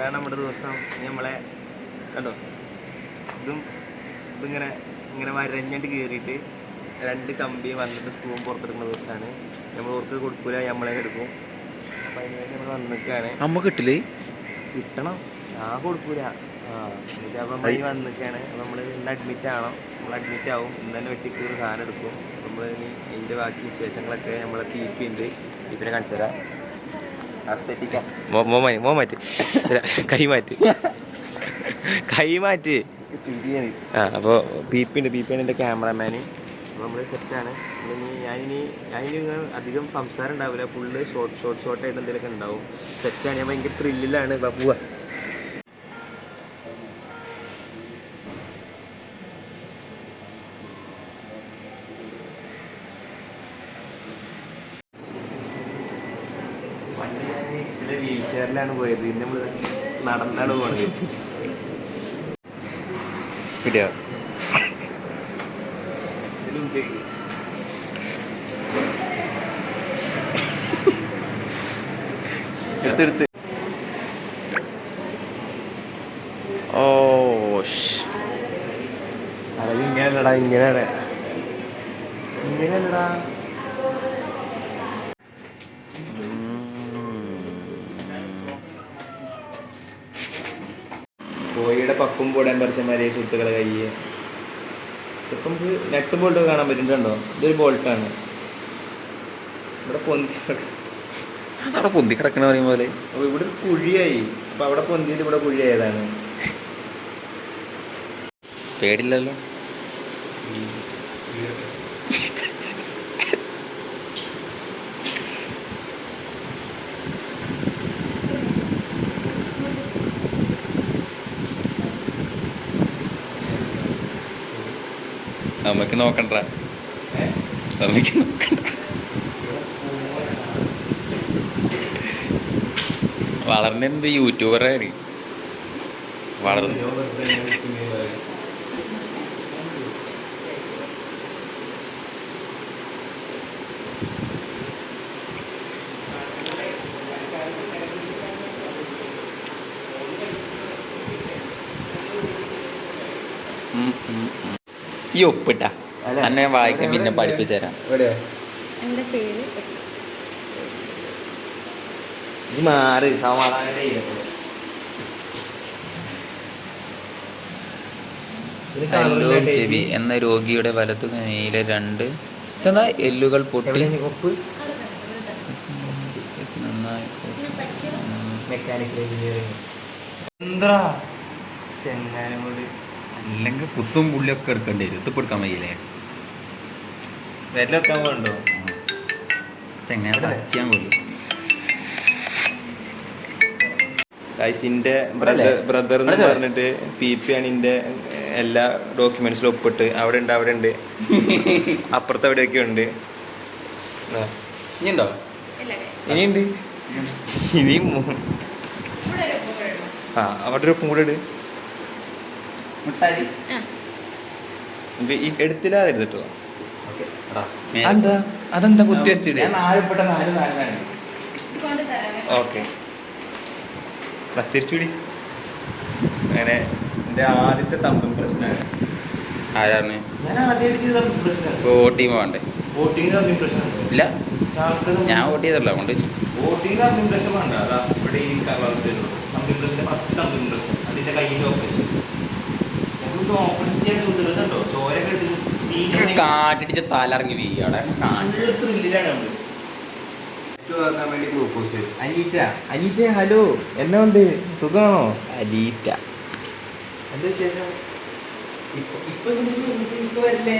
ഇതാണ് നമ്മുടെ ദിവസം. നമ്മളെ കണ്ടോ, ഇതിങ്ങനെ ഇങ്ങനെ വരഞ്ഞിട്ട് കയറിയിട്ട് 2 കമ്പി വന്നിട്ട് സ്ക്രൂ പുറത്തെടുക്കുന്ന ദിവസമാണ്. നമ്മൾ ഓർക്ക് കൊടുക്കൂല, നമ്മളെ എടുക്കും. അപ്പം അതിന് വേണ്ടി നമ്മൾ വന്നിക്കാണ്. അമ്മ കിട്ടില്ലേ? കിട്ടണം, ഞാൻ കൊടുക്കൂല. അപ്പം നമ്മൾ വന്നിക്കാണ്. അപ്പം നമ്മൾ ഇന്ന് അഡ്മിറ്റ് ആവണം. നമ്മൾ അഡ്മിറ്റ് ആവും. ഇന്ന് തന്നെ വെട്ടിക്കൂറ് സാധനം എടുക്കും. നമ്മൾ ഇനി ഇതിൻ്റെ ബാക്കി വിശേഷങ്ങളൊക്കെ നമ്മളെ പി ഉണ്ട്. പീപ്പിനെ കാണിച്ചു തരാം. മാറ്റി കൈമാറ്റ്. അപ്പോൾ പീപ്പിൻ്റെ എൻ്റെ ക്യാമറമാന്. അപ്പോൾ നമ്മൾ സെറ്റാണ്. ഞാനിനി അധികം സംസാരം ഉണ്ടാവില്ല. ഫുള്ള് ഷോർട്ടായിട്ട് എന്തെങ്കിലുമൊക്കെ ഉണ്ടാവും. സെറ്റാണ്. ഞാൻ ഭയങ്കര ത്രില്ലിലാണ്. പോവാ. വീൽ ചെയറിലാണ് പോയത്. ഇന്ന് നമ്മൾ നടന്നാണ് പോണത്. കിട്ടിയോ? എടുത്തെടുത്ത്. ഓ അത് ഇങ്ങനെയല്ലടാ, ഇങ്ങനെയല്ലടാ. കോഴിയുടെ പപ്പും പോടാൻ പറിച്ചമാരെ സുഹൃത്തുക്കളെ കയ്യെ ഇപ്പം നെട്ട് ബോൾട്ട് കാണാൻ പറ്റുന്നുണ്ടോ? ഇതൊരു ബോൾട്ടാണ്. ഇവിടെ പൊന്തി കിടക്കണ പറയും പോലെ. അപ്പോൾ ഇവിടെ കുഴിയായി. അപ്പം അവിടെ പൊന്തിയിട്ട് ഇവിടെ കുഴിയായതാണ്. പേടില്ലല്ലോ. അമ്മക്ക് നോക്കണ്ട, അമ്മക്ക് നോക്കണ്ട. വളർന്നെന്ത് യൂട്യൂബറാണ് വളർന്നു. ഈ ഒപ്പിട്ട എന്നെ വായിക്കാൻ പിന്നെ പഠിപ്പിച്ചു തരാം. മാറി സമാധാനം. ചെവി എന്ന രോഗിയുടെ വലതു കൈയിലെ 2 എല്ലുകൾ പൊട്ടി നന്നായി. അല്ലെങ്കിൽ കുത്തും പുള്ളിയൊക്കെ എടുക്കേണ്ടി വരും. ഇതിപ്പോൾ എടുക്കാൻ വയ്യല്ലേ? വെല്ലൊക്കെ വേണ്ടോ? ചെങ്ങനെ തച്ചാൻ കൊല്ലും. കൈസിൻ്റെ ബ്രദർ എന്ന് പറഞ്ഞിട്ട് PP-ആണ് എൻ്റെ എല്ലാ ഡോക്യുമെന്റ്സിലും ഒപ്പിട്ട്. അവിടെ ഉണ്ട് അപ്പുറത്ത് എവിടെയൊക്കെ ഉണ്ട്. ഇനിയുണ്ടോ? ഇനിയുണ്ട്. ഇനിയും അവിടെ ഒരു ഒപ്പം കൂടെ ഇട്. എടുത്തില്ലാതെടുത്തിട്ടോ. അതെന്താ കുത്തിവരച്ചിട്ട്? ഓക്കെ, തിരിച്ചുകൂടി. അങ്ങനെ എൻ്റെ ആദ്യത്തെ തമ്പിങ് പ്രശ്നമാണ്. ആരാണ്? ഞാൻ ആദ്യമായിട്ട് തമ്പിങ് പ്രശ്നം. വോട്ടിങ് വേണ്ടേ? വോട്ടിങ് തമ്പിങ് പ്രശ്നം ഇല്ല, ഞാൻ വോട്ട് ചെയ്തല്ലോ. കൊണ്ട് വോട്ടിങ് തമ്പിങ് പ്രശ്നം വേണ്ട. അതാ ഇവിടെ ഈ ഭാഗത്തുള്ളൂ തമ്പിങ് പ്രശ്നം. ഫസ്റ്റ് തമ്പിങ് പ്രശ്നം അതിൻ്റെ കയ്യിൻ്റെ ഓപ്പറേഷൻ. ഞങ്ങൾക്ക് ഓപ്പറേഷൻ ചെയ്യാൻ സുന്ദരതുണ്ടോ? ചോരൊക്കെ എടുത്ത് കാട്ടിടിച്ച തലറങ്ങി വീഴാടെ ത്രില്ലിലാണ് നമ്മൾ. ആക്കാൻ വേണ്ടി ഗ്ലൂക്കോസ്. അനീറ്റ ഹലോ, എന്നാ ഉണ്ട്? സുഖമാണോ? അലീറ്റ എന്താ വിശേഷം? ഇപ്പൊ വരില്ലേ?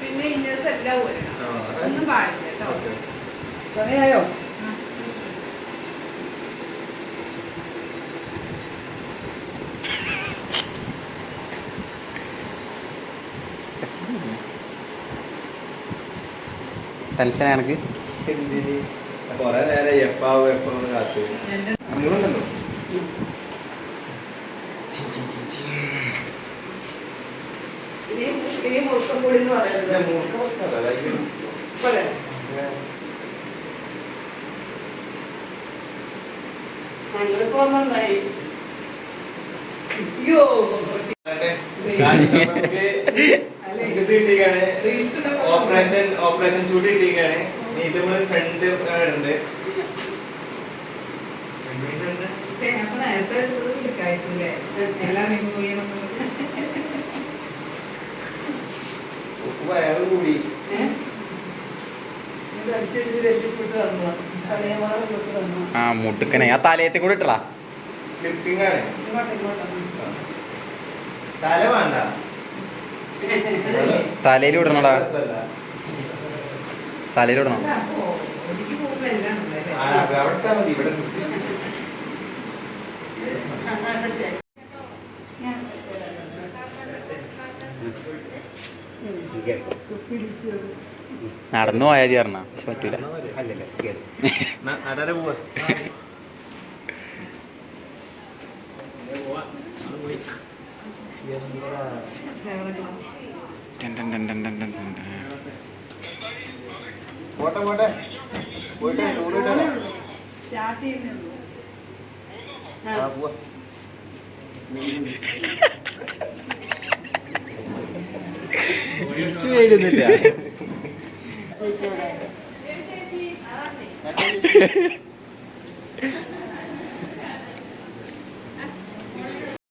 പിന്നെ ഇന്നേഴ്സ് എല്ലാം ഒന്നും പാടില്ല കേട്ടോ. സമയായോ? ടെൻഷൻ എനിക്ക് എന്തിന് കൊറേ നേരം എപ്പാവും എപ്പോഴും കാത്തു നമ്മളുണ്ടല്ലോ ഓപ്പറേഷൻ ഷൂട്ട് കിട്ടിയാണ്. ഇത് നമ്മള് ഫ്രണ്ട് ഉണ്ട്. വയറ് കൂടി ആ മുട്ടുക്കനെ ആ തലയത്തെ കൂടെ ഇട്ടലാ ക്ലിപ്പിംഗ് ആണ്. തല വേണ്ട, തലയിൽ ഇടണോടാ, തലയിൽ ഇടണം. അവിടെ മതി. ഇവിടെ നടന്നു പോയാതി പറഞ്ഞ പറ്റൂല. അടരെ പോവാ. പോട്ടെ പോട്ടെ പോയിട്ട് ടൂർ ഇട്ടാലോ. പോവാ. എനിക്ക് വേണ്ടുന്നില്ല.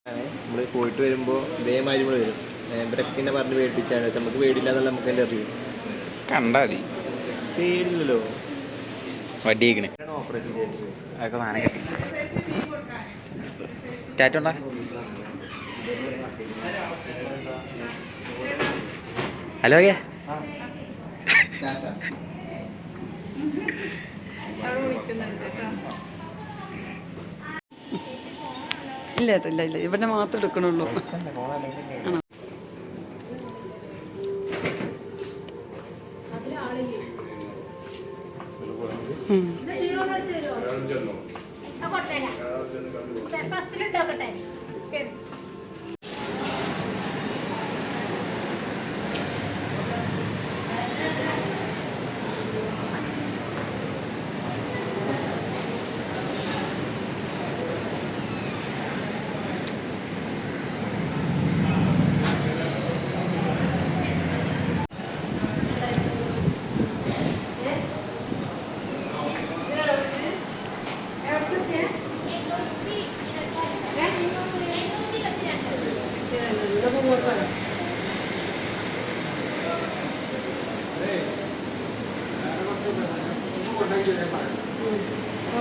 നമ്മള് പോയിട്ട് വരുമ്പോ ഇതേമാതിരി നമ്മള് വരും. ബ്രക്കിനെ പറഞ്ഞ് പേടിപ്പിച്ചാണ്. പക്ഷെ നമുക്ക് പേടില്ല എന്നല്ല നമുക്ക് എന്റെ അറിയും. കണ്ടാ മതി, പേടില്ലല്ലോ. വടിയേക്കണേ ഓപ്പറേഷൻ തിയേറ്റർ അതൊക്കെ സാധനം കിട്ടി. ടാറ്റോണ്ടാ ഹലോ ഓക്കെ. ഇല്ല ചേട്ടാ, ഇല്ല ഇല്ല, ഇവിടെ മാത്രം എടുക്കണുള്ളൂ.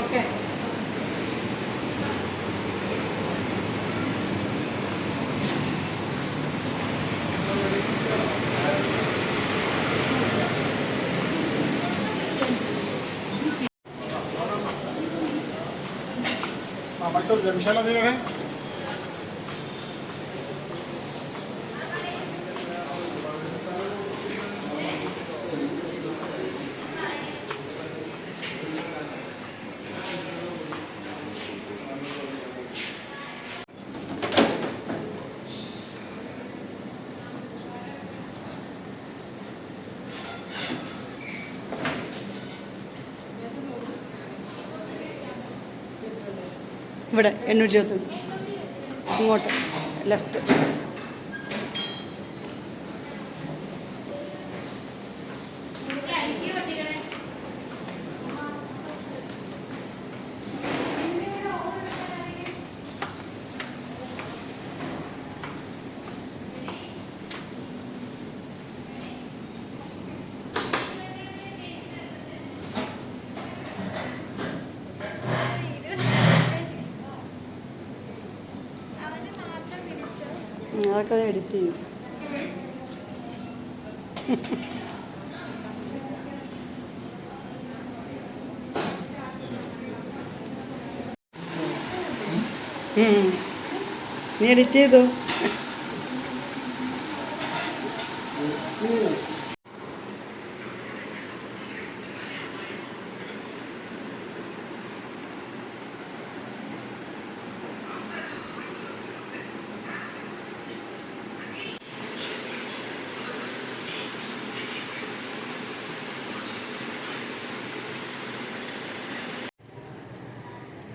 ഓക്കെ. मिशाला दे रहे हैं. ഇവിടെ 820 ഇങ്ങോട്ട് ലെഫ്റ്റ്. അതൊക്കെ എഡിറ്റ് ചെയ്യും. നീ എഡിറ്റ് ചെയ്തോ?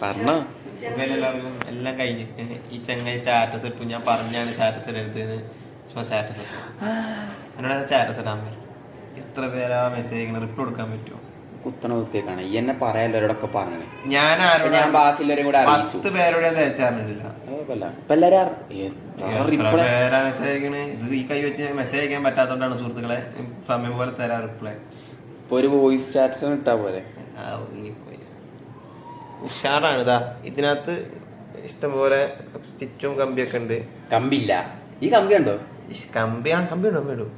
പറഞ്ഞോ. എല്ലാം കഴിഞ്ഞിട്ട് ഈ ചങ്ങായി സ്റ്റാറ്റസ് ഇട്ടു. ഞാൻ പറഞ്ഞാണ് സ്റ്റാറ്റസ് ഇടരുത്. സ്റ്റാറ്റസ് ഇട്ടു. എന്നോട് സ്റ്റാറ്റസ് ഇടാൻ പറ്റും. ഇത്ര പേരാ മെസ്സേജ് റിപ്ലൈ കൊടുക്കാൻ പറ്റുമോ? കുത്തണ കുത്തിയേക്കാണ് ഈ എന്നെ പറയാനുള്ളവരോടൊക്കെ പറഞ്ഞു. ഞാൻ ബാക്കിയുള്ളവരും കൂടെ അറിയിച്ചു. 10 പേരോട് ഞാൻ തേച്ചാറില്ല. പേരാ മെസ്സേജ് അയക്കണേ. ഇത് ഈ കൈ വെച്ച് മെസ്സേജ് അയക്കാൻ പറ്റാത്തോണ്ടാണ് സുഹൃത്തുക്കളെ. സമയം പോലെ തരാ റിപ്ലൈ. ഇപ്പൊ ഒരു വോയിസ് സ്റ്റാറ്റസ് ഇട്ടാ പോലെ. ഉഷാറാണ്. ഇതാ ഇതിനകത്ത് ഇഷ്ടംപോലെ സ്റ്റിച്ചും കമ്പിയൊക്കെ ഉണ്ട്. കമ്പില്ല. ഈ കമ്പി ഉണ്ടോ? കമ്പി ഇടും.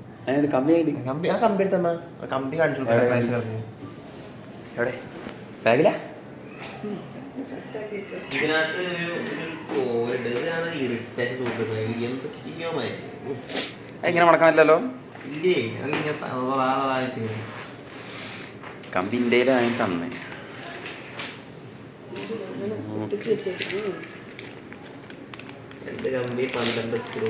കമ്പി എടുത്തമ്മ കമ്പി കാണിച്ചു എവിടെ? ബാഗിലാ? ഇതിനകത്ത് ഇറിറ്റേഷൻ സുഹൃത്തുക്കളെ. എന്തൊക്കെയോ എങ്ങനെ മുടക്കാൻ പറ്റില്ലല്ലോ. ഇല്ലേ അതിങ്ങനെ കമ്പി ഇന്ത്യയിൽ വാങ്ങി തന്നെ. രണ്ട് കമ്പി 12 സ്ക്രൂ.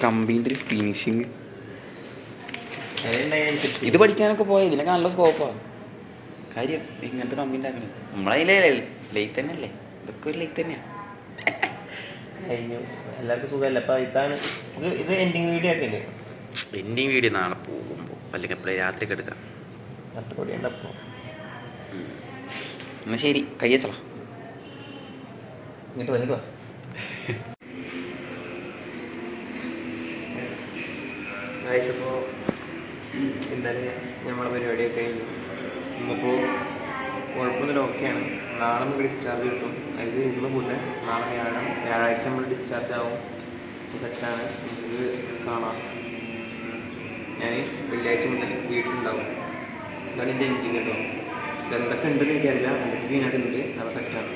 കമ്പിന്റെ ഒരു ഫിനിഷിങ്. ഇത് പഠിക്കാനൊക്കെ പോയ ഇതിനൊക്കെ നല്ല സ്കോപ്പാ. കാര്യം ഇങ്ങനത്തെ കമ്പി ഉണ്ടാക്കണേ നമ്മളതിലേ ലൈറ്റ് തന്നെ അല്ലേ. ഇതൊക്കെ ഒരു ലൈറ്റ് തന്നെയാ. കഴിഞ്ഞു. എല്ലാവർക്കും സുഖമല്ല. അപ്പൊ ഇതാണ് ഇത് എൻഡിങ് വീഡിയോ ഒക്കെ അല്ലേ. എൻഡിങ് വീഡിയോ നാളെ പോകുമ്പോൾ അല്ലെങ്കിൽ എപ്പോഴും രാത്രിക്ക് എടുക്കാം. നട്ടുപൊടി ഉണ്ടപ്പോ. എന്നാ ശരി, കയ്യച്ചള ഇങ്ങോട്ട് വന്നിട്ട് വാ. ഇപ്പോൾ ഇന്നലെ നമ്മളെ പരിപാടിയൊക്കെ കഴിഞ്ഞു. ഇന്നിപ്പോൾ കുഴപ്പമൊന്നുമില്ല, ഓക്കെയാണ്. നാളെ നമുക്ക് ഡിസ്ചാർജ് കിട്ടും. അത് ഇന്ന് മുതൽ നാളെ വ്യാഴാഴ്ച നമ്മൾ ഡിസ്ചാർജ് ആവും. സെറ്റാണ്. ഇത് കാണാം. ഞാൻ വെള്ളിയാഴ്ച മുതൽ വീട്ടിലുണ്ടാവും. ഇതാണ് എൻ്റെ എൻഡിങ് കേട്ടോ. ഇതെന്തൊക്കെ ഉണ്ടെന്ന് എനിക്കറിയില്ല. എന്തൊക്കെ ഇതിനകത്തുണ്ട്. നല്ല സെറ്റാണ്.